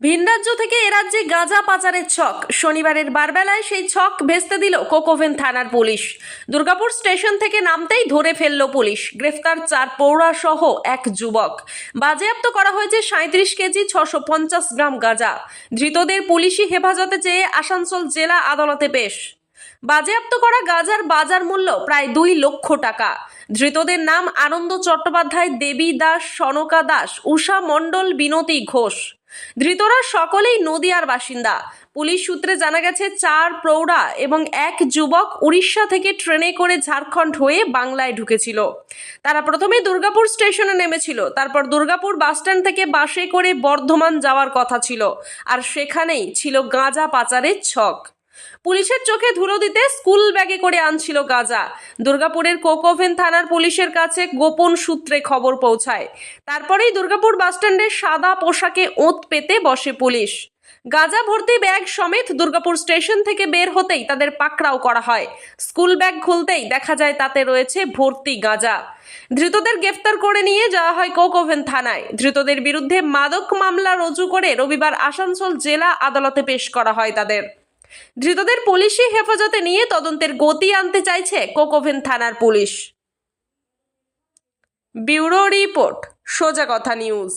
ভিন রাজ্য থেকে এ রাজ্যে গাঁজা পাচারের ছক। শনিবারের বারবেলায় সেই ছক ভেস্তে দিল কোকোভেন থানার পুলিশ। দুর্গাপুর স্টেশন থেকে নামতেই ধরে ফেলল পুলিশ। গ্রেফতার 4 পৌরা সহ এক যুবক। বাজেয়াপ্ত করা হয়েছে 37 কেজি 650 গ্রাম গাঁজা। ধৃতদের পুলিশি হেফাজতে চেয়ে আসানসোল জেলা আদালতে পেশ। বাজেয়াপ্ত করা গাঁজার বাজার মূল্য প্রায় 2 লক্ষ টাকা। ধৃতদের নাম আনন্দ চট্টোপাধ্যায়, দেবী দাস, সনকা দাস, উষা মণ্ডল, বিনতি ঘোষ। ধৃতরা সকলেই নদিয়ার বাসিন্দা। পুলিশ সূত্রে জানা গেছে 4 প্রৌঢ়া এবং এক যুবক উড়িষ্যা থেকে ট্রেনে করে ঝাড়খণ্ড হয়ে বাংলায় ঢুকেছিল। তারা প্রথমে দুর্গাপুর স্টেশনে নেমেছিল, তারপর দুর্গাপুর বাসস্ট্যান্ড থেকে বাসে করে বর্ধমান যাওয়ার কথা ছিল, আর সেখানেই ছিল গাঁজা পাচারের ছক। পুলিশের চোখে ধুলো দিতে স্কুল ব্যাগে করে আনছিল গাঁজা। দুর্গাপুরের কোকোভেন থানার পুলিশের কাছে গোপন সূত্রে খবর পৌঁছায়। তারপরেই দুর্গাপুর বাসস্ট্যান্ডে সাদা পোশাকে ওঁত পেতে বসে পুলিশ। গাঁজা ভর্তি ব্যাগ সমেত দুর্গাপুর স্টেশন থেকে বের হতেই তাদের পাকড়াও করা হয়। স্কুল ব্যাগ খুলতেই দেখা যায় তাতে রয়েছে ভর্তি গাঁজা। ধৃতদের গ্রেফতার করে নিয়ে যাওয়া হয় কোকোভেন থানায়। ধৃতদের বিরুদ্ধে মাদক মামলা রুজু করে রবিবার আসানসোল জেলা আদালতে পেশ করা হয় তাদের। ধৃতদের পুলিশি হেফাজতে নিয়ে তদন্তের গতি আনতে চাইছে কোকোভেন থানার পুলিশ। ব্যুরো রিপোর্ট, সোজা কথা নিউজ।